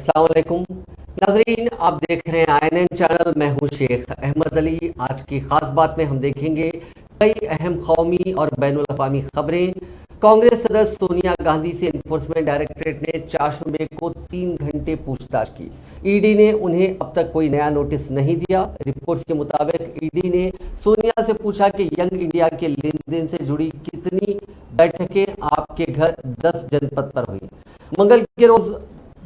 अस्सलाम वालेकुम नाजरीन, आप देख रहे हैं INN चैनल। मैं हूं शेख अहमद अली। आज की खास बात में हम देखेंगे कई अहम कौमी और बैनुल अक़वामी खबरें। कांग्रेस सदस्य सोनिया गांधी से इन्फोर्समेंट डायरेक्टरेट ने 4 शुबे को 3 घंटे पूछताछ की। ईडी ने उन्हें अब तक कोई नया नोटिस नहीं दिया। रिपोर्ट्स के मुताबिक ईडी ने सोनिया से पूछा कि यंग इंडिया के लेन देन से जुड़ी कितनी बैठकें आपके घर 10 जनपद पर हुई। मंगल के रोज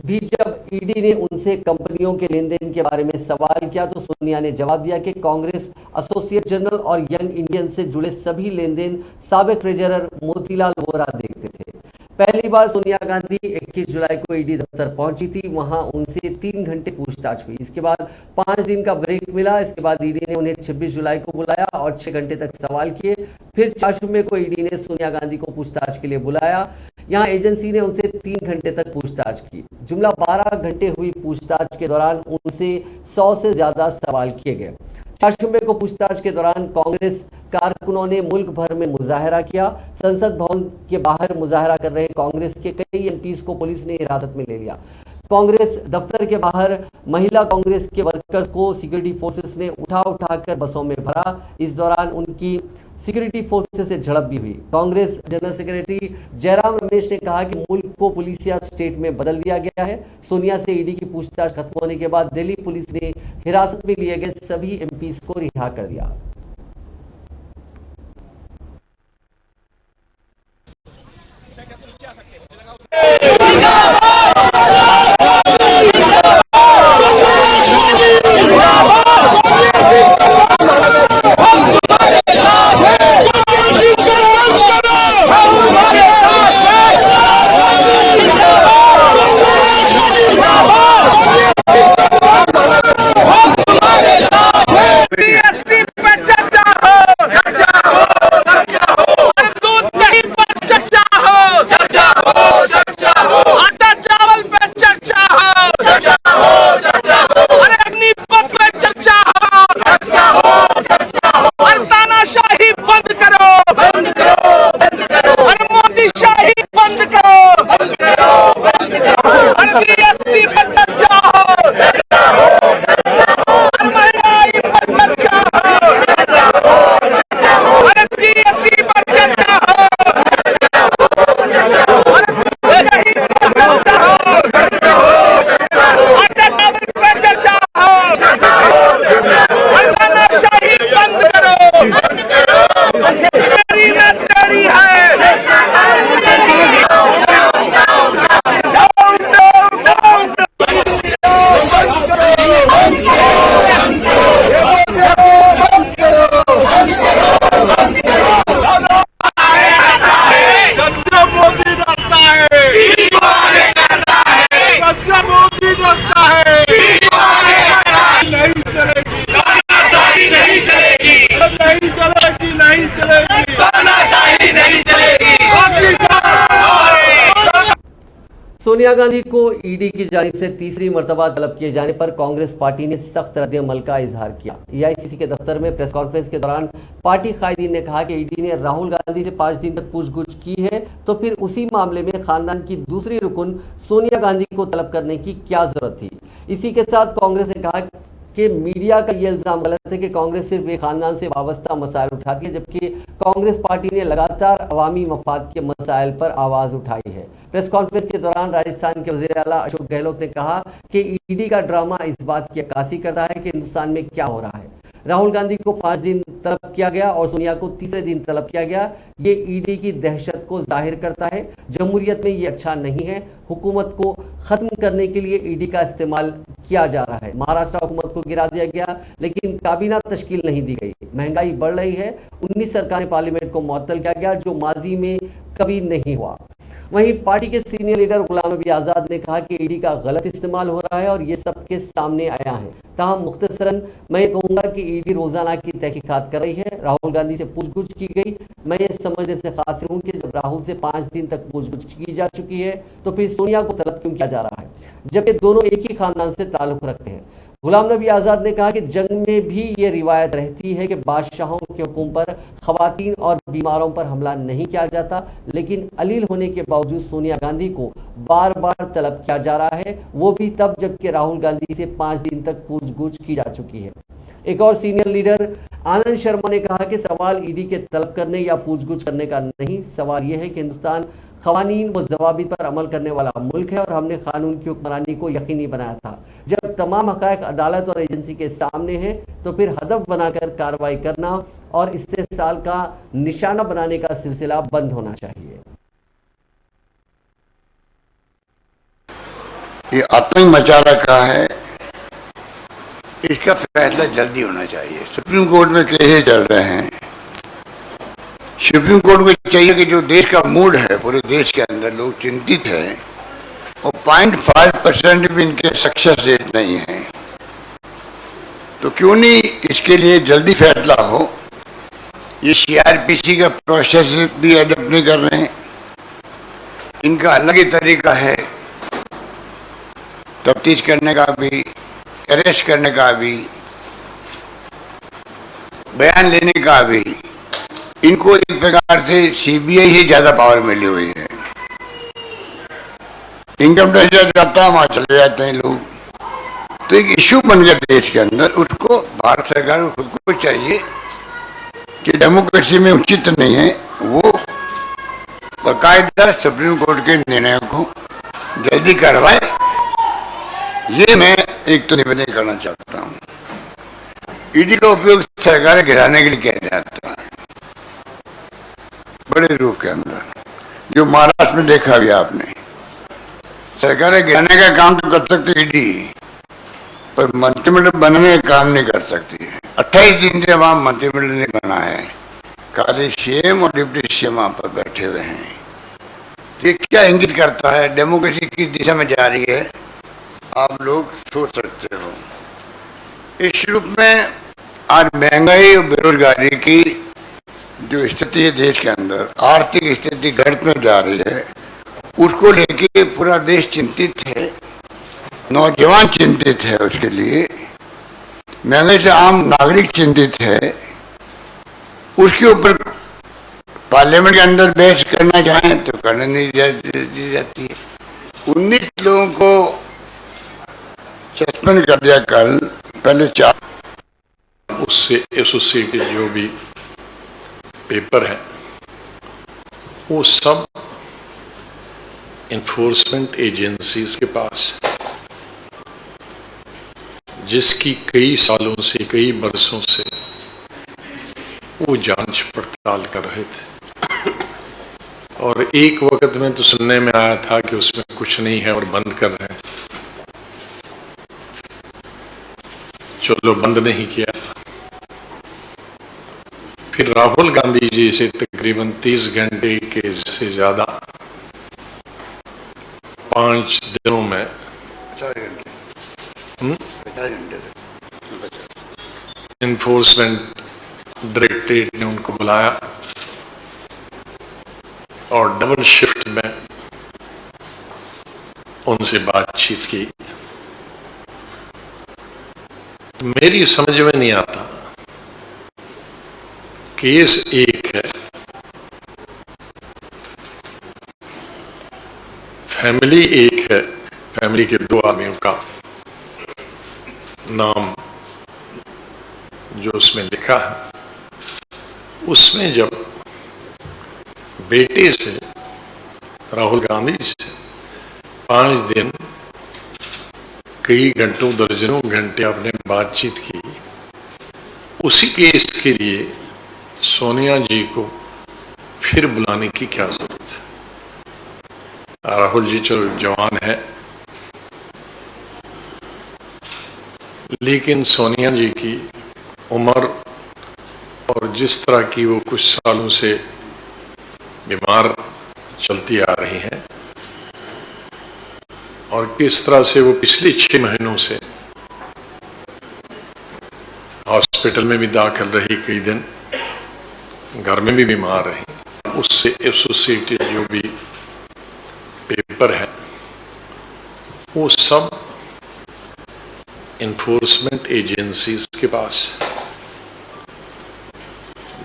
भी जब ईडी ने उनसे कंपनियों के लेन देन के बारे में सवाल किया तो सोनिया ने जवाब दिया कि कांग्रेस एसोसिएट जनरल और यंग इंडियन से जुड़े सभी लेन देन साबिक ट्रेजरर मोतीलाल वोरा देखते थे। पहली बार सोनिया गांधी 21 जुलाई को ईडी दफ्तर पहुंची थी। वहां उनसे 3 घंटे पूछताछ हुई। इसके बाद 5 दिन का ब्रेक मिला। इसके बाद ईडी ने उन्हें 26 जुलाई को बुलाया और 6 घंटे तक सवाल किए। फिर 4 शुबे को ईडी ने सोनिया गांधी को पूछताछ के लिए बुलाया। यहाँ एजेंसी ने उनसे 3 घंटे तक पूछताछ की। जुमला 12 घंटे हुई पूछताछ के दौरान उनसे 100 से ज्यादा सवाल किए गए। 4 शुबे को पूछताछ के दौरान कांग्रेस कारकुनों ने मुल्क भर में मुजाहरा किया। संसद भवन के बाहर मुजाहरा कर रहे कांग्रेस के कई एमपीज को पुलिस ने हिरासत में ले लिया। कांग्रेस दफ्तर के बाहर महिला कांग्रेस के वर्कर्स को सिक्योरिटी फोर्सेस ने उठा कर बसों में भरा। इस दौरान उनकी सिक्योरिटी फोर्सेस से झड़प भी हुई। कांग्रेस जनरल सेक्रेटरी जयराम रमेश ने कहा कि मुल्क को पुलिसिया स्टेट में बदल दिया गया है। सोनिया से ईडी की पूछताछ खत्म होने के बाद दिल्ली पुलिस ने हिरासत में लिए गए सभी एमपीज को रिहा कर दिया। सोनिया गांधी को ईडी की जानिब से तीसरी मर्तबा तलब किए जाने पर कांग्रेस पार्टी ने सख्त रद्द-ए-अमल का इजहार किया। एआईसीसी के दफ्तर में प्रेस कॉन्फ्रेंस के दौरान पार्टी कायदीन ने कहा कि ईडी ने राहुल गांधी से 5 दिन तक पूछगछ की है तो फिर उसी मामले में खानदान की दूसरी रुकन सोनिया गांधी को तलब करने की क्या जरूरत थी। इसी के साथ कांग्रेस ने कहा कि मीडिया का यह इल्जाम गलत है कि कांग्रेस सिर्फ एक खानदान से वाबस्ता मसाइल उठाती है, जबकि कांग्रेस पार्टी ने लगातार अवामी मफाद के मसाइल पर आवाज उठाई है। प्रेस कॉन्फ्रेंस के दौरान राजस्थान के वज़ीर आला अशोक गहलोत ने कहा कि ईडी का ड्रामा इस बात की अक्कासी करता है कि हिंदुस्तान में क्या हो रहा है। राहुल गांधी को 5 दिन तलब किया गया और सोनिया को तीसरे दिन तलब किया गया। ये ईडी की दहशत को जाहिर करता है। जमहूरियत में ये अच्छा नहीं है। हुकूमत को खत्म करने के लिए ईडी का इस्तेमाल किया जा रहा है। महाराष्ट्र हुकूमत को गिरा दिया गया लेकिन काबीना तश्कील नहीं दी गई। महंगाई बढ़ रही है। 19 सरकारें पार्लियामेंट को मुअत्तल किया गया जो माजी में कभी नहीं हुआ। वहीं पार्टी के सीनियर लीडर गुलाम नबी आज़ाद ने कहा कि ईडी का गलत इस्तेमाल हो रहा है और ये सबके सामने आया है। ताहम मुख्तसरन मैं ये कहूँगा कि ईडी रोजाना की तहकीकात कर रही है। राहुल गांधी से पूछगछ की गई। मैं ये समझने से खास हूँ कि जब राहुल से 5 दिन तक पूछगछ की जा चुकी है तो फिर सोनिया को तलब क्यों किया जा रहा है, जबकि दोनों एक ही खानदान से ताल्लुक रखते हैं। गुलाम नबी आज़ाद ने कहा कि जंग में भी ये रिवायत रहती है कि बादशाहों के हुक्म पर खवातीन और बीमारों पर हमला नहीं किया जाता, लेकिन अलील होने के बावजूद सोनिया गांधी को बार बार तलब किया जा रहा है, वो भी तब जबकि राहुल गांधी से 5 दिन तक पूछगछ की जा चुकी है। एक और सीनियर लीडर आनंद शर्मा ने कहा कि सवाल ईडी के तलब करने या पूछगछ करने का नहीं, सवाल यह है कि हिंदुस्तान खवानीन व जवाबी पर अमल करने वाला मुल्क है और हमने कानून की हुक्मरानी को यकीनी बनाया था। जब तमाम हकायक अदालत और एजेंसी के सामने हैं तो फिर हदफ बनाकर कार्रवाई करना और इससे साल का निशाना बनाने का सिलसिला बंद होना चाहिए। ये आतंक मचा रखा है, इसका फैसला जल्दी होना चाहिए। सुप्रीम कोर्ट में केसेस चल रहे हैं। सुप्रीम कोर्ट को चाहिए कि जो देश का मूड है, पूरे देश के अंदर लोग चिंतित हैं और 0.5% भी इनके सक्सेस रेट नहीं है, तो क्यों नहीं इसके लिए जल्दी फैसला हो। ये सीआरपीसी का प्रोसेस भी एडप्ट नहीं कर रहे हैं, इनका अलग ही तरीका है तफ्तीश करने का भी, अरेस्ट करने का भी, बयान लेने का भी। इनको एक प्रकार से सीबीआई ही ज्यादा पावर मिली हुई है। इनकम टैक्स जाता है, वहां चले जाते हैं लोग। तो एक इश्यू बन गया देश के अंदर। उसको भारत सरकार को खुद को चाहिए कि डेमोक्रेसी में उचित नहीं है, वो बाकायदा सुप्रीम कोर्ट के निर्णय को जल्दी करवाए। ये मैं एक तो निवेदन करना चाहता हूँ। ईडी का उपयोग सरकार गिराने के लिए किया जाता है बड़े रूप के अंदर, जो महाराष्ट्र में देखा भी आपने। सरकार गिराने का काम तो कर सकती ईडी, पर मंत्रिमंडल बनाने का काम नहीं कर सकती है। 28 दिन से वहां मंत्रिमंडल नहीं बना है, खाली सीएम और डिप्टी सीएम वहां पर बैठे हुए हैं। ये क्या इंगित करता है? डेमोक्रेसी किस दिशा में जा रही है, आप लोग सोच सकते हो। इस रूप में आज महंगाई और बेरोजगारी की जो स्थिति है देश के अंदर, आर्थिक स्थिति घट में जा रही है, उसको लेके पूरा देश चिंतित है, नौजवान चिंतित है उसके लिए, महंगाई से आम नागरिक चिंतित है। उसके ऊपर पार्लियामेंट के अंदर बहस करना चाहें तो करने नहीं दी जाती है। 19 लोगों को सस्पेंड कर दिया कल, पहले 4। उससे एसोसिएटेड जो भी पेपर है वो सब इन्फोर्समेंट एजेंसीज के पास, जिसकी कई सालों से, कई बरसों से वो जांच पड़ताल कर रहे थे। और एक वक्त में तो सुनने में आया था कि उसमें कुछ नहीं है और बंद कर रहे हैं। चलो, बंद नहीं किया। फिर राहुल गांधी जी से तकरीबन 30 घंटे के से ज्यादा 5 दिनों में 50 घंटे इन्फोर्समेंट डायरेक्टरेट ने उनको बुलाया और डबल शिफ्ट में उनसे बातचीत की। तो मेरी समझ में नहीं आता, केस एक है, फैमिली एक है, फैमिली के 2 आदमियों का नाम जो उसमें लिखा है, उसमें जब बेटे से, राहुल गांधी से 5 दिन कई घंटों, दर्जनों घंटे आपने बातचीत की, उसी केस के लिए सोनिया जी को फिर बुलाने की क्या जरूरत है? राहुल जी चलो जवान है, लेकिन सोनिया जी की उम्र और जिस तरह की वो कुछ सालों से बीमार चलती आ रही हैं और किस तरह से वो पिछले 6 महीनों से हॉस्पिटल में भी दाखिल रही, कई दिन घर में भी बीमार रही, उससे एसोसिएटेड जो भी पेपर है वो सब इन्फोर्समेंट एजेंसीज के पास,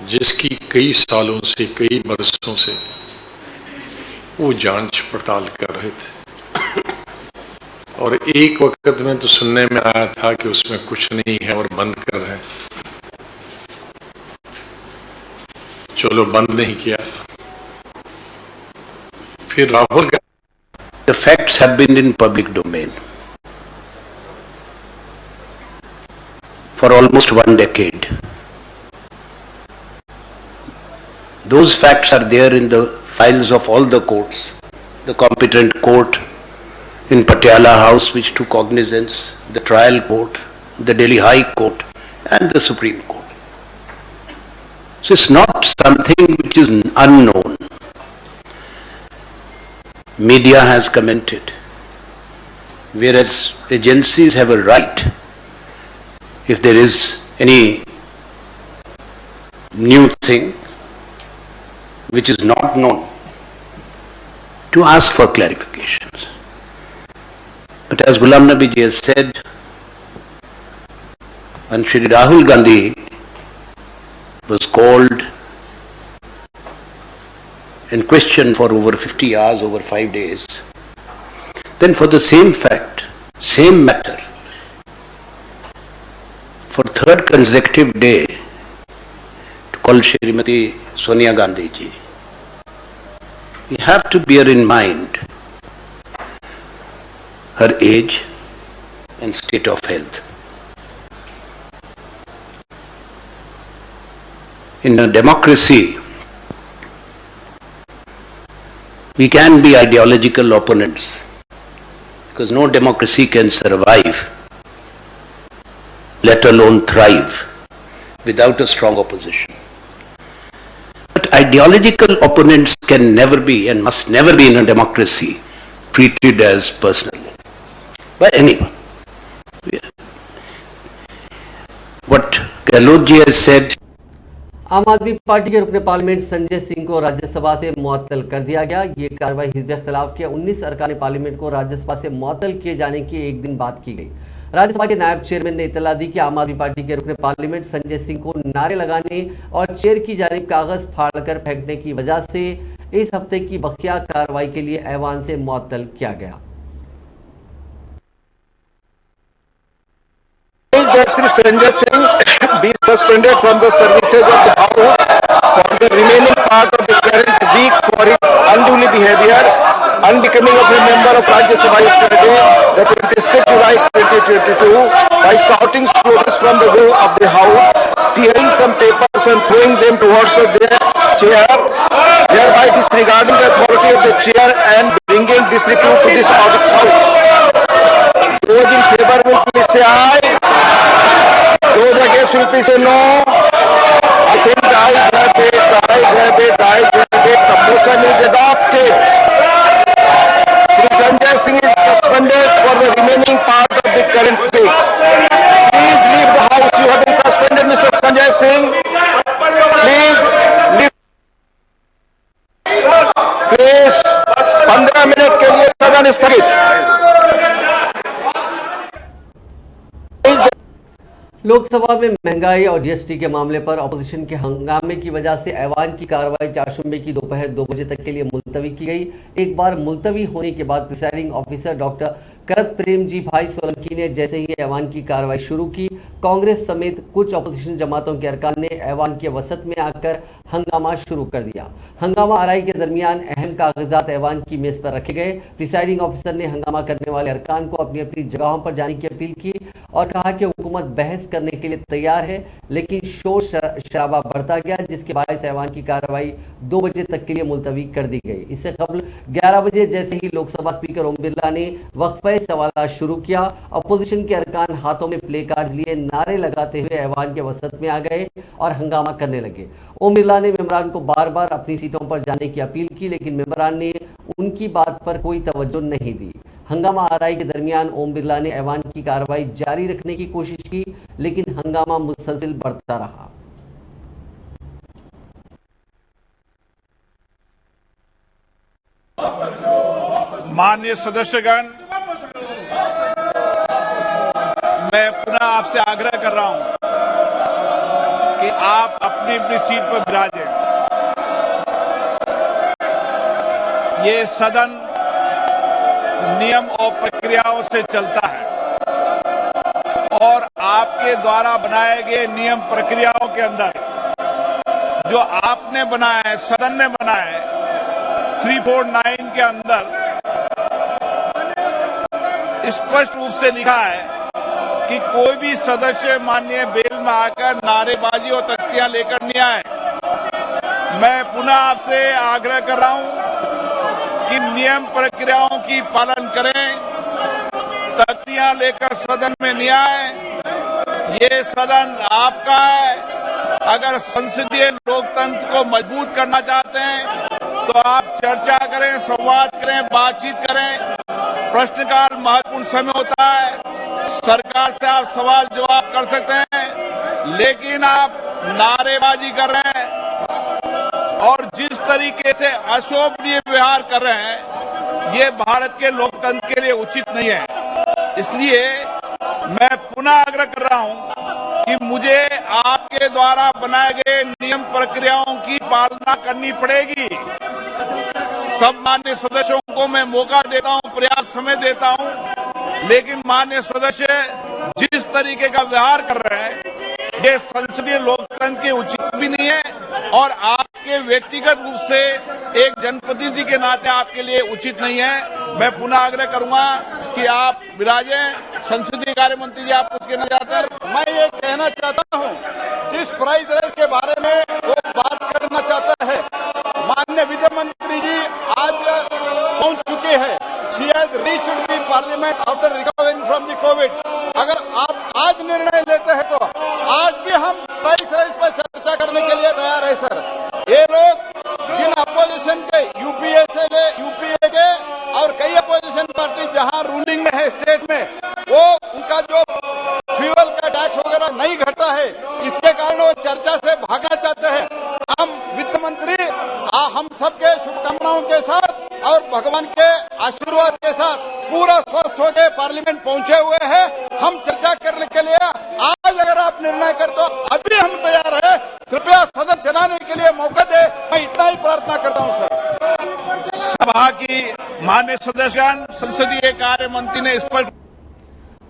जिसकी कई सालों से, कई बरसों से वो जांच पड़ताल कर रहे थे। और एक वक्त में तो सुनने में आया था कि उसमें कुछ नहीं है और बंद कर रहे हैं। चलो बंद नहीं किया। फिर Rahul The facts have been in public domain for almost 1 decade. Those facts are there in the files of all the courts. The competent court in Patiala House which took cognizance, the trial court, the Delhi High Court and the Supreme Court. So it's not something which is unknown. Media has commented, whereas agencies have a right, if there is any new thing which is not known, to ask for clarifications. But as Ghulam Nabi ji has said, when Shri Rahul Gandhi was called and questioned for over 50 hours, over 5 days, then for the same fact, same matter, for third consecutive day, to call Shrimati Sonia Gandhi ji, we have to bear in mind her age and state of health. In a democracy, we can be ideological opponents because no democracy can survive, let alone thrive, without a strong opposition. But ideological opponents can never be and must never be in a democracy treated as personal by anyone. What Gehlot ji has said, आम आदमी party के रुकने parliament Sanjay Singh को राज्यसभा से मुअत्तल कर दिया गया। ये कार्रवाई हिज़्ब-ए-इख्तिलाफ के 19 अरकान पार्लियामेंट को राज्यसभा से मुअत्तल किए जाने की एक दिन बाद की गई। राज्यसभा के नायब चेयरमैन ने इत्तला दी कि आम आदमी पार्टी के रुकने पार्लियामेंट संजय सिंह को नारे लगाने और चेयर की जानिब कागज फाड़कर फेंकने की वजह से इस हफ्ते की बकिया कार्रवाई के लिए ऐवान से मुअत्तल किया गया। That Shri Sanjay Singh be suspended from the services of the House for the remaining part of the current week for his unduly behavior, unbecoming of a member of Rajya Sabha yesterday, the 26th July 2022, by shouting slogans from the wall of the House, tearing some papers and throwing them towards their chair, thereby disregarding the authority of the chair and bringing disrepute to this august House. Those in favor will please say aye. Those against will please say no. I think the motion is adopted. Shri Sanjay Singh is suspended for the remaining part of the current week. Please leave the house. You have been suspended, Mr. Sanjay Singh. Please leave. Please, 15 minute के लिए सदन स्थगित। लोकसभा में महंगाई और GST के मामले पर अपोजिशन के हंगामे की वजह से ऐवान की कार्रवाई चारशंबे की दोपहर 2 बजे तक के लिए मुलतवी की गई। एक बार मुलतवी होने के बाद प्रिसाइडिंग ऑफिसर डॉक्टर करत प्रेम जी भाई सोलंकी ने जैसे ही ऐवान की कार्रवाई शुरू की, कांग्रेस समेत कुछ अपोजिशन जमातों के अरकान ने ऐवान के वसत में आकर हंगामा शुरू कर दिया। हंगामा आराई के दरमियान अहम कागजात ऐवान की मेज पर रखे गए। प्रिसाइडिंग ऑफिसर ने हंगामा करने वाले अरकान को अपनी अपनी जगहों पर जाने की अपील की और कहा कि हुकूमत बहस करने के लिए तैयार है, लेकिन शोर शराबा बढ़ता गया, जिसके बायस ऐवान की कार्रवाई 2 बजे तक के लिए मुलतवी कर दी गई। इससे कबल 11 बजे जैसे ही लोकसभा स्पीकर ओम बिरला ने वक्फे सवाल शुरू किया, अपोजिशन के अरकान हाथों में प्ले कार्ड लिए नारे लगाते हुए ऐवान के वसत में आ गए और हंगामा करने लगे। ओम बिरला ने मेंबरान को बार बार अपनी सीटों पर जाने की अपील की, लेकिन मेंबरान ने उनकी बात पर कोई तवज्जो नहीं दी। हंगामा आराई के दरमियान ओम बिरला ने ऐवान की कार्रवाई जारी रखने की कोशिश की, लेकिन हंगामा मुसलसिल बढ़ता रहा। माननीय सदस्यगण, मैं पुनः आपसे आग्रह कर रहा हूं कि आप अपनी अपनी सीट पर विराजें। ये सदन नियम और प्रक्रियाओं से चलता है और आपके द्वारा बनाए गए नियम प्रक्रियाओं के अंदर जो आपने बनाया है, सदन ने बनाया है, 349 के अंदर स्पष्ट रूप से लिखा है कि कोई भी सदस्य माननीय बेल में आकर नारेबाजी और तख्तियां लेकर नहीं आए। मैं पुनः आपसे आग्रह कर रहा हूं कि नियम प्रक्रियाओं की पालन करें, तख्तियां लेकर सदन में नहीं आए। ये सदन आपका है। अगर संसदीय लोकतंत्र को मजबूत करना चाहते हैं तो आप चर्चा करें, संवाद करें, बातचीत करें। प्रश्नकाल महत्वपूर्ण समय होता है, सरकार से आप सवाल जवाब कर सकते हैं, लेकिन आप नारेबाजी कर रहे हैं और जिस तरीके से अशोभनीय व्यवहार कर रहे हैं, ये भारत के लोकतंत्र के लिए उचित नहीं है। इसलिए मैं पुनः आग्रह कर रहा हूं कि मुझे आपके द्वारा बनाए गए नियम प्रक्रियाओं की पालना करनी पड़ेगी। सब मान्य सदस्यों को मैं मौका देता हूं, पर्याप्त समय देता हूं, लेकिन मान्य सदस्य जिस तरीके का व्यवहार कर रहे हैं, ये संसदीय लोकतंत्र के उचित भी नहीं है और आपके व्यक्तिगत रूप से एक जनप्रतिनिधि के नाते आपके लिए उचित नहीं है। मैं पुनः आग्रह करूंगा कि आप विराजें। संसदीय कार्य मंत्री जी, आप कुछ कहना चाहते हैं? मैं ये कहना चाहता हूँ, जिस प्राइस रेस के बारे में वो बात करना चाहता है, माननीय वित्त मंत्री जी आज पहुंच चुके हैं। She has reached the parliament after recovering from the Covid. अगर आप आज निर्णय लेते हैं तो आज भी हम प्राइस रेस पर चर्चा करने के लिए तैयार है सर। ये लोग जिन अपोजिशन के यूपीए के और कई अपोजिशन पार्टी जहां रूलिंग में है स्टेट में, वो उनका जो फ्यूल का टैक्स वगैरह नहीं घटा है, इसके कारण वो चर्चा से भागना चाहते हैं। हम वित्त मंत्री हम सबके शुभकामनाओं के साथ और भगवान के आशीर्वाद के साथ पूरा स्वस्थ होकर पार्लियामेंट पहुंचे हुए हैं। हम चर्चा करने के लिए आज अगर आप निर्णय कर तो अभी हम तैयार हैं। कृपया सदन चलाने के लिए मौका दे, मैं इतना ही प्रार्थना करता हूं सर। सभा की मान्य सदस्यगण, संसदीय कार्य मंत्री ने स्पष्ट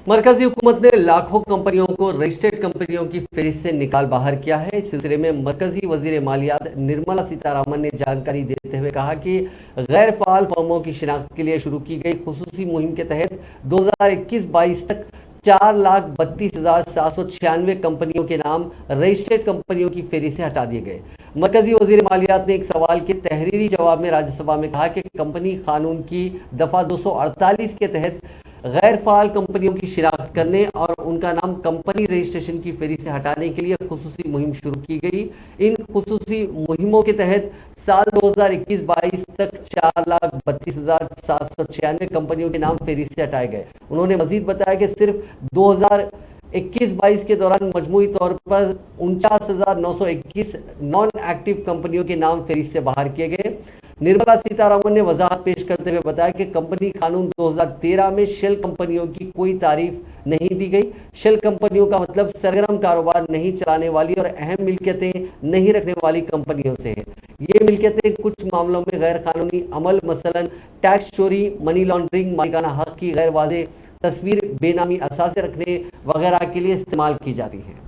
मरकजी हुकूमत ने लाखों कंपनियों को रजिस्टर्ड कंपनियों की फहरिस्त से निकाल बाहर किया है। इस सिलसिले में मरकजी वजीर मालियात निर्मला सीतारामन ने जानकारी देते हुए कहा कि गैर फाल फर्मों की शिनाख्त के लिए शुरू की गई खुसूसी मुहिम के तहत 2021-22 तक 4,32,796 कंपनियों के नाम रजिस्टर्ड कंपनियों की फहरिस्त से हटा दिए गए। मरकजी वजीर मालियात ने एक सवाल के तहरीरी जवाब में राज्यसभा में कहा कि कंपनी कानून की दफा 248 के तहत गैर फाल कंपनियों की शिनाख्त करने और उनका नाम कंपनी रजिस्ट्रेशन की फहरिस्त से हटाने के लिए खुसूसी मुहिम शुरू की गई। इन खुसूसी मुहिमों के तहत साल 2021-22 तक 4,32,796 कंपनियों के नाम फहरिस्त से हटाए गए। उन्होंने मजीद बताया कि सिर्फ 2021-22 के दौरान मजमूई तौर पर 49,921 नॉन एक्टिव कंपनियों के नाम फहरिस्त से बाहर किए गए। निर्मला सीतारामन ने वजाहत पेश करते हुए बताया कि कंपनी कानून 2013 में शेल कंपनियों की कोई तारीफ नहीं दी गई। शेल कंपनियों का मतलब सरगर्म कारोबार नहीं चलाने वाली और अहम मिल्कियतें नहीं रखने वाली कंपनियों से है। ये मिल्कियतें कुछ मामलों में गैर कानूनी अमल, मसलन टैक्स चोरी, मनी लॉन्ड्रिंग, मालिकाना हक की गैर वाज़ेह तस्वीर, बेनामी असासे रखने वगैरह के लिए इस्तेमाल की जाती है।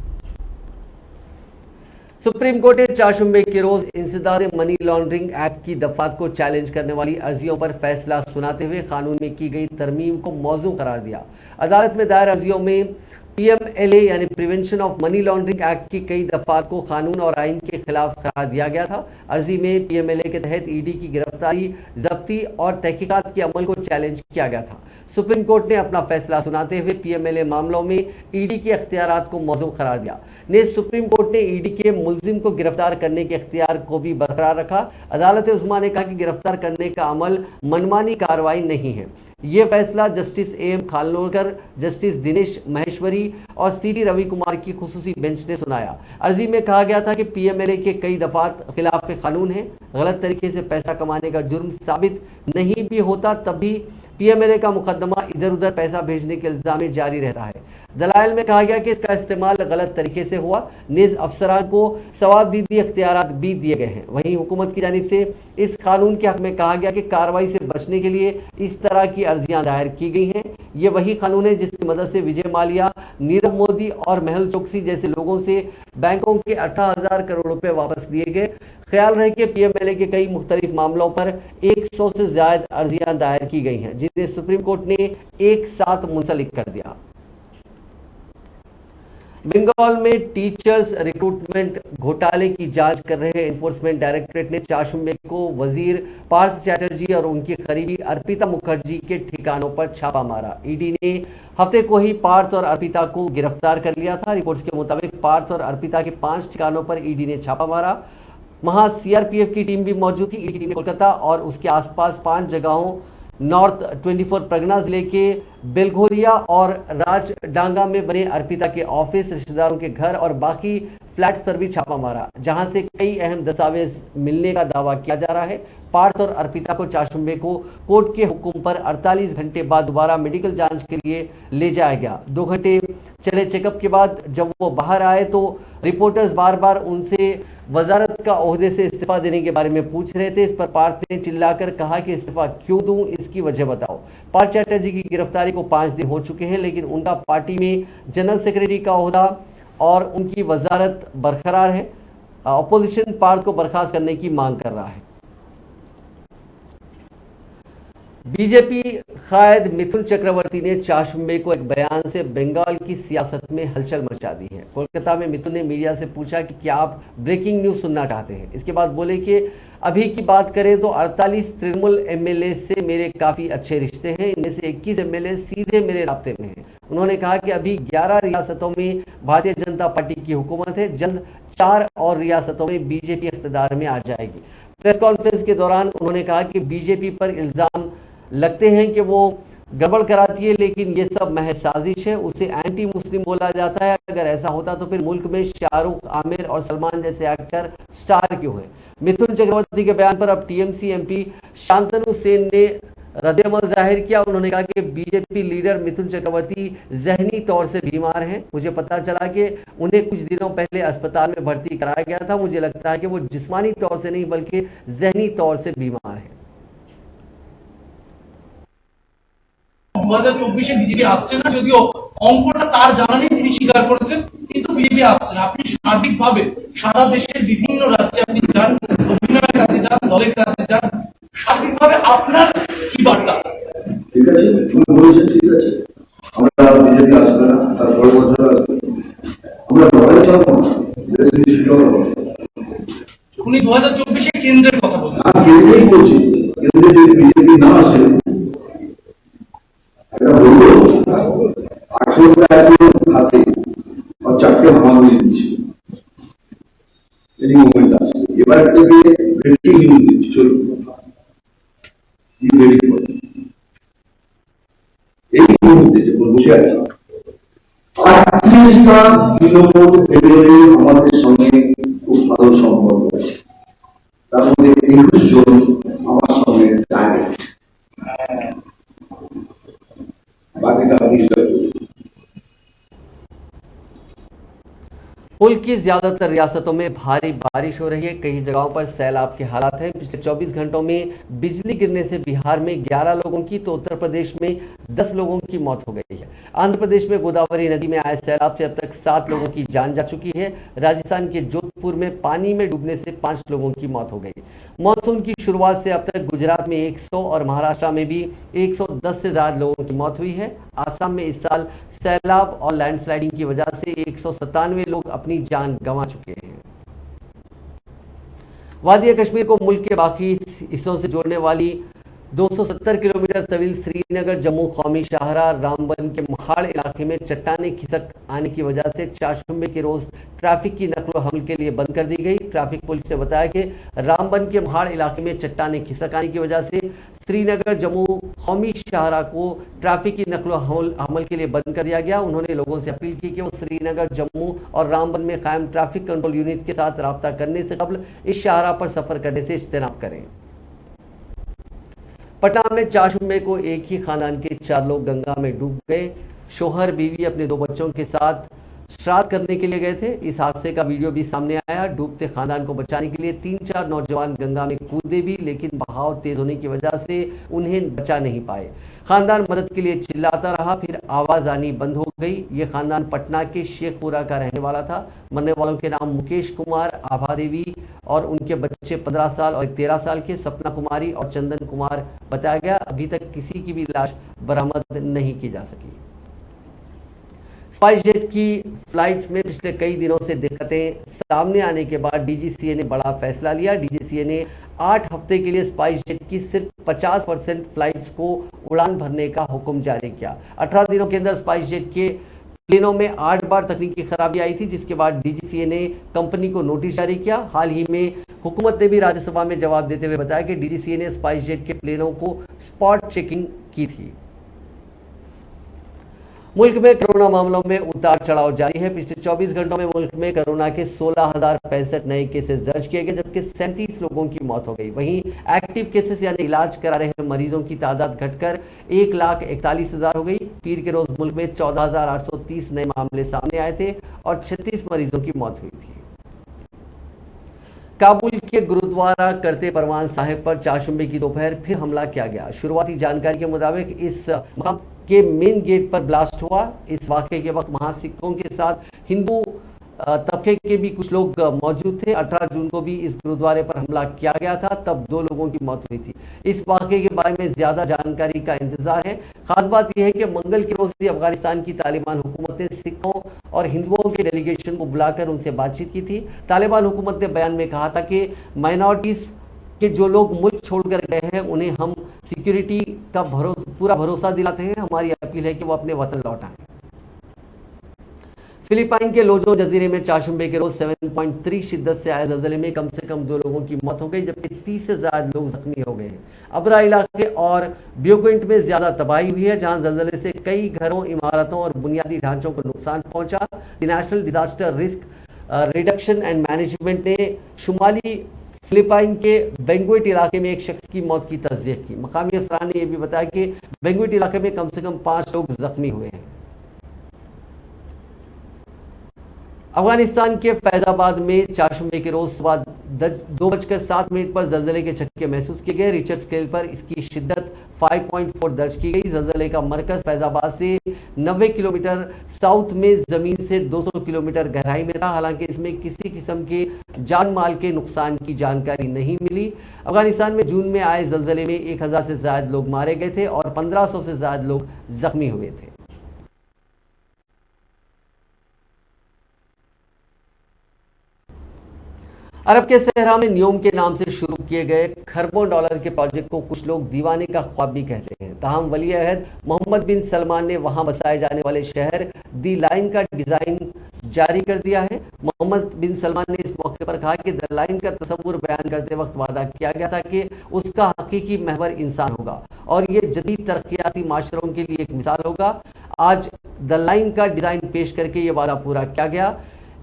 सुप्रीम कोर्ट ने चारशंबे के रोज इंसदाद मनी लॉन्ड्रिंग एक्ट की दफात को चैलेंज करने वाली अर्जियों पर फैसला सुनाते हुए कानून में की गई तरमीम को मौजू करार दिया। अदालत में दायर अर्जियों में PMLA यानी prevention of money laundering act की कई दफात को कानून और आइन के खिलाफ करार दिया गया था। अर्जी में PMLA के तहत ED की गिरफ्तारी, जब्ती और तहकीकात के अमल को चैलेंज किया गया था। सुप्रीम कोर्ट ने अपना फैसला सुनाते हुए PMLA मामलों में ED के अख्तियारात को मौजू करार दिया। सुप्रीम कोर्ट ने ED के मुलजिम को गिरफ्तार करने के अख्तियार को भी बरकरार रखा। अदालत उस्मा ने कहा कि गिरफ्तार करने का अमल मनमानी कार्रवाई नहीं है। ये फैसला justice AM Khanolkar, justice Dinesh Maheshwari और CD रवि कुमार की खुसूसी बेंच ने सुनाया। अर्जी में कहा गया था कि PMLA के कई दफात खिलाफ कानून है। गलत तरीके से पैसा कमाने का जुर्म साबित नहीं भी होता तब भी PMLA का मुकदमा इधर उधर पैसा भेजने के इल्जाम में जारी रहता है। दलाइल में कहा गया कि इसका इस्तेमाल गलत तरीके से हुआ। निज अफसरान को सवाबदीदी इख्तियारात भी दिए गए हैं। वहीं हुकूमत की जानिब से इस कानून के हक में कहा गया कि कार्रवाई से बचने के लिए इस तरह की अर्जियां दायर की गई हैं। ये वही कानून है जिसकी मदद से विजय माल्या, नीरव मोदी और मेहुल चोकसी जैसे लोगों से बैंकों के 18,000 करोड़ रुपए वापस लिए गए। ख्याल रहे कि पीएमएलए के कई मुख्तलिफ मामलों पर 100 से ज्यादा अर्जियां दायर की गई हैं, जिन्हें सुप्रीम कोर्ट ने एक साथ मुंसलिक कर दिया। बंगाल में टीचर्स रिक्रूटमेंट घोटाले की जांच कर रहे एनफोर्समेंट डायरेक्टरेट ने चाशुम्बे को वजीर पार्थ चैटर्जी और उनकी करीबी अर्पिता मुखर्जी के ठिकानों पर छापा मारा। ईडी ने हफ्ते को ही पार्थ और अर्पिता को गिरफ्तार कर लिया था। रिपोर्ट्स के मुताबिक पार्थ और अर्पिता के 5 ठिकानों पर ईडी ने छापा मारा। वहां सीआरपीएफ की टीम भी मौजूद थी। ईडी टीम ने कोलकाता और उसके आसपास 5 जगहों नॉर्थ 24 परगना जिले के बेलघोरिया और राजडांगा में बने अर्पिता के ऑफिस, रिश्तेदारों के घर और बाकी फ्लैट्स पर भी छापा मारा, जहां से कई अहम दस्तावेज मिलने का दावा किया जा रहा है। पार्थ और अर्पिता को चाशुम्बे को कोर्ट के हुक्म पर 48 घंटे बाद दोबारा मेडिकल जांच के लिए ले जाया गया। 2 घंटे चले चेकअप के बाद जब वो बाहर आए तो रिपोर्टर्स बार बार उनसे वजारत का ओहदे से इस्तीफा देने के बारे में पूछ रहे थे। इस पर पार्थ ने चिल्लाकर कहा कि इस्तीफा क्यों दूं, इसकी वजह बताओ। पार्थ चैटर्जी की गिरफ्तारी को 5 दिन हो चुके हैं, लेकिन उनका पार्टी में जनरल सेक्रेटरी का ओहदा और उनकी वजारत बरकरार है। अपोजिशन पार्थ को बर्खास्त करने की मांग कर रहा है। बीजेपी कायद मिथुन चक्रवर्ती ने चाशुम्बे को एक बयान से बंगाल की सियासत में हलचल मचा दी है। कोलकाता में मिथुन ने मीडिया से पूछा कि क्या आप ब्रेकिंग न्यूज सुनना चाहते हैं। इसके बाद बोले कि अभी की बात करें तो 48 तृणमूल एमएलए से मेरे काफी अच्छे रिश्ते हैं, इनमें से 21 एमएलए सीधे मेरे राब्ते में हैं। उन्होंने कहा कि अभी 11 रियासतों में भारतीय जनता पार्टी की हुकूमत है, जल्द 4 और रियासतों में बीजेपी इख्तिदार में आ जाएगी। प्रेस कॉन्फ्रेंस के दौरान उन्होंने कहा कि बीजेपी पर इल्जाम लगते हैं कि वो गड़बड़ कराती है, लेकिन ये सब महज साजिश है। उसे एंटी मुस्लिम बोला जाता है। अगर ऐसा होता तो फिर मुल्क में शाहरुख, आमिर और सलमान जैसे एक्टर स्टार क्यों हैं। मिथुन चक्रवर्ती के बयान पर अब टीएमसी एमपी शांतनु सेन ने रद्द-ए-अमल जाहिर किया। उन्होंने कहा कि बीजेपी लीडर मिथुन चक्रवर्ती जहनी तौर से बीमार हैं। मुझे पता चला कि उन्हें कुछ दिनों पहले अस्पताल में भर्ती कराया गया था। मुझे लगता है कि वो जिस्मानी तौर से नहीं बल्कि जहनी तौर से बीमार है। 2024 বিজেপি আসছে না, যদিও অঙ্কটা তার জানা নেই, তিনি স্বীকার করেছেন, কিন্তু বিজেপি আসছে না। আপনি সার্বিকভাবে সারা দেশের বিভিন্ন রাজ্যে আপনি যান, অভিনয়ের কাছে যান, দলের কাছে যান, সার্বিকভাবে আপনার কি বার্তা? ঠিক আছে, তুমি বলেছেন ঠিক আছে, আমরা বিজেপি আসবে না, তার পরের বছর আসবে, আমরা লড়াই চালাবো না, দেশ নিশ্চিত করবো। উনি 2024 কেন্দ্রের কথা বলছেন। আমি কেন্দ্রেই বলছি, কেন্দ্রে যদি বিজেপি না আসে, এটা বলবো 18টা হাতে আর 4টে হামাগুড়ি দিচ্ছি, এই মুভমেন্ট আছে। এবার থেকে ব্রেকিং নিউজ দিচ্ছি, চলুন এই মুহূর্তে যে বসে আছে 38টা তৃণমূল এমএলএ আমাদের সঙ্গে খুব ভালো সম্পর্ক আছে। তার মধ্যে 21 জন আমার সঙ্গে ডাইরেক্ট, বাকিটা আমি मुल्क की ज्यादातर रियासतों में भारी बारिश हो रही है। कई जगहों पर सैलाब के हालात हैं। पिछले 24 घंटों में बिजली गिरने से बिहार में 11 लोगों की तो उत्तर प्रदेश में 10 लोगों की मौत हो गई है। आंध्र प्रदेश में गोदावरी नदी में आए सैलाब से अब तक 7 लोगों की जान जा चुकी है। राजस्थान के जोधपुर में पानी में डूबने से 5 लोगों की मौत हो गई। मानसून की शुरुआत से अब तक गुजरात में 100 और महाराष्ट्र में भी 110 से ज्यादा लोगों की मौत हुई है। आसाम में इस साल सैलाब और लैंडस्लाइडिंग की वजह से 197 लोग अपनी जान गंवा चुके हैं। वादी कश्मीर को मुल्क के बाकी हिस्सों से जोड़ने वाली 270 किलोमीटर तवील श्रीनगर जम्मू कौमी शाहराह रामबन के महाड़ इलाके में चट्टानें खिसक आने की वजह से चाशुम्बे के रोज ट्रैफिक की नकलो हमल के लिए बंद कर दी गई। ट्रैफिक पुलिस ने बताया कि रामबन के महाड़ इलाके में चट्टानें खिसक आने की वजह से श्रीनगर जम्मू कौमी शाहराह को ट्रैफिक की नकलो हमल के लिए बंद कर दिया गया। उन्होंने लोगों से अपील की कि वो श्रीनगर जम्मू और रामबन में कायम ट्रैफिक कंट्रोल यूनिट के साथ रब्ता करने से कबल इस शाहराह पर सफर करने से इज्तनाब करें। पटना में चाशुम्बे को एक ही खानदान के 4 लोग गंगा में डूब गए। शोहर बीवी अपने 2 बच्चों के साथ श्राद्ध करने के लिए गए थे। इस हादसे का वीडियो भी सामने आया। डूबते खानदान को बचाने के लिए 3-4 नौजवान गंगा में कूदे भी, लेकिन बहाव तेज होने की वजह से उन्हें बचा नहीं पाए। खानदान मदद के लिए चिल्लाता रहा, फिर आवाज आनी बंद हो गई। ये खानदान पटना के शेखपुरा का रहने वाला था। मरने वालों के नाम मुकेश कुमार, आभा देवी और उनके बच्चे 15 साल और 13 साल के सपना कुमारी और चंदन कुमार बताया गया। अभी तक किसी की भी लाश बरामद नहीं की जा सकी। स्पाइस जेट की फ्लाइट्स में पिछले कई दिनों से दिक्कतें सामने आने के बाद डीजीसीए ने बड़ा फैसला लिया। डीजीसीए ने 8 हफ्ते के लिए स्पाइस जेट की सिर्फ 50% फ्लाइट्स को उड़ान भरने का हुक्म जारी किया। 18 दिनों के अंदर स्पाइस जेट के प्लेनों में 8 बार तकनीकी खराबी आई थी, जिसके बाद डीजीसीए ने कंपनी को नोटिस जारी किया। हाल ही में हुकूमत ने भी राज्यसभा में जवाब देते हुए बताया कि डीजीसीए ने स्पाइस जेट के प्लेनों को स्पॉट चेकिंग की थी। मुल्क में कोरोना मामलों में उतार चढ़ाव जारी है। पिछले 24 घंटों में मुल्क में कोरोना के 16,065 नए केसेस दर्ज किए गए, जबकि 37 लोगों की मौत हो गई। वहीं एक्टिव केसेस यानी इलाज करा रहे मरीजों की तादाद घटकर 1,41,000 हो गई। पीर के रोज मुल्क में 14,830 नए मामले सामने आए थे और 36 मरीजों की मौत हुई थी। काबुल के गुरुद्वारा करते परवान साहिब पर चारशंबे की दोपहर फिर हमला किया गया। शुरुआती जानकारी के मुताबिक इस मकाम के मेन गेट पर ब्लास्ट हुआ। इस वाकये के वक्त वहां सिखों के साथ हिंदू तबके के भी कुछ लोग मौजूद थे। 18 जून को भी इस गुरुद्वारे पर हमला किया गया था, तब 2 लोगों की मौत हुई थी। इस वाकये के बारे में ज्यादा जानकारी का इंतजार है। खास बात यह है कि मंगल के रोज ही अफगानिस्तान की तालिबान हुकूमत ने सिखों और हिंदुओं के डेलीगेशन को बुलाकर उनसे बातचीत की थी। तालिबान हुकूमत ने बयान में कहा था कि माइनॉरिटीज के जो लोग मुल्क छोड़कर गए हैं उन्हें हम सिक्योरिटी का पूरा भरोसा दिलाते हैं। हमारी अपील है कि वो अपने वतन लौट आएं। फिलीपाइन के लोजो जजीरे में चारशंबे के रोज 7.3 शिद्दत से आए जलजले में कम से कम 2 लोगों की मौत हो गई, जबकि 30 से ज्यादा लोग जख्मी हो गए हैं। अबरा इलाके और ब्योक्विंट में ज्यादा तबाही हुई है, जहां जलजले से कई घरों, इमारतों और बुनियादी ढांचों को नुकसान पहुंचा। National disaster risk reduction and management ने शुमाली फिलीपाइन के बेंगुइट इलाके में एक शख्स की मौत की तस्दीक की। मकामी अफसरान ने यह भी बताया कि बेंगुइट इलाके में कम से कम 5 लोग जख्मी हुए हैं। अफगानिस्तान के फैजाबाद में चारशंबे के रोज सुबह 2:07 पर जलजले के झटके महसूस किए गए। रिक्टर स्केल पर इसकी शिद्दत 5.4 दर्ज की गई। जलजले का मरकज फैजाबाद से 90 किलोमीटर साउथ में जमीन से 200 किलोमीटर गहराई में था। हालांकि इसमें किसी किस्म के जान माल के नुकसान की जानकारी नहीं मिली। अफगानिस्तान में जून में आए जलजले में 1000 से ज्यादा लोग मारे गए थे और 1500 से ज्यादा लोग जख्मी हुए थे। अरब के सहरा में नियोम के नाम से शुरू किए गए खरबों डॉलर के प्रोजेक्ट को कुछ लोग दीवाने का ख्वाब भी कहते हैं। ताहम वली अहद मोहम्मद बिन सलमान ने वहां बसाए जाने वाले शहर दी लाइन का डिजाइन जारी कर दिया है। मोहम्मद बिन सलमान ने इस मौके पर कहा कि द लाइन का तस्वुर बयान करते वक्त वादा किया गया था कि उसका हकीकी महवर इंसान होगा और ये जदीद तरक्याती माशरों के लिए एक मिसाल होगा। आज द लाइन का डिजाइन पेश करके ये वादा पूरा किया गया।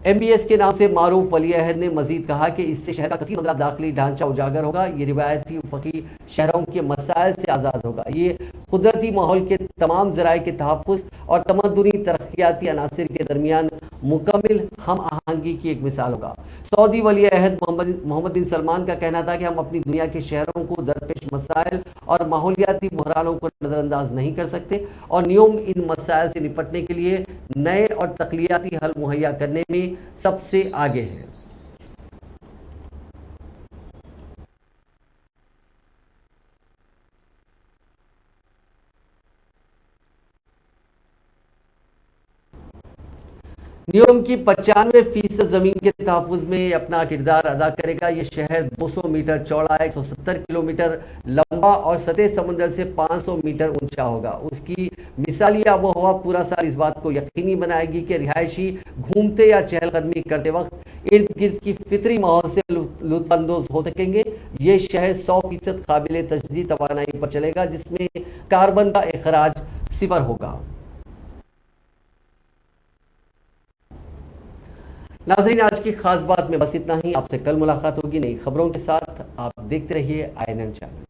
MBS के नाम से मारूफ वली अहद ने मजीद कहा कि इससे शहर का कसीर मदला दाखिली ढांचा उजागर होगा। ये रिवायती उफ़क़ी शहरों के मसाइल से आज़ाद होगा। ये कुदरती माहौल के तमाम ज़राए के तहफ़्फ़ुज़ और तमद्दुनी तरक्याती अनासिर के दरमियान मुकम्मिल हम आहंगी की एक मिसाल होगा। सऊदी वली अहद मोहम्मद बिन सलमान का कहना था कि हम अपनी दुनिया के शहरों को दरपेश मसाइल और माहौलियाती बहरानों को नज़रअंदाज नहीं कर सकते और नियोम इन मसाइल से निपटने के लिए नए और तख्लीयाती हल मुहैया करने में सबसे आगे है। नियोम की 95% जमीन के तहफ़्फ़ुज़ में अपना किरदार अदा करेगा। ये शहर 200 मीटर चौड़ा, 170 किलोमीटर लंबा और सतह समंदर से 500 मीटर ऊंचा होगा। उसकी मिसाली आबोहवा पूरा साल इस बात को यकीनी बनाएगी कि रिहायशी घूमते या चहलकदमी करते वक्त इर्द गिर्द की फितरी माहौल से लुत्फ़अंदोज़ हो सकेंगे। ये शहर 100% काबिल तजदीद तवानाई पर चलेगा, जिसमें कार्बन का अखराज 0 होगा। नाज़रीन, आज की खास बात में बस इतना ही। आपसे कल मुलाकात होगी नई खबरों के साथ। आप देखते रहिए INN चैनल।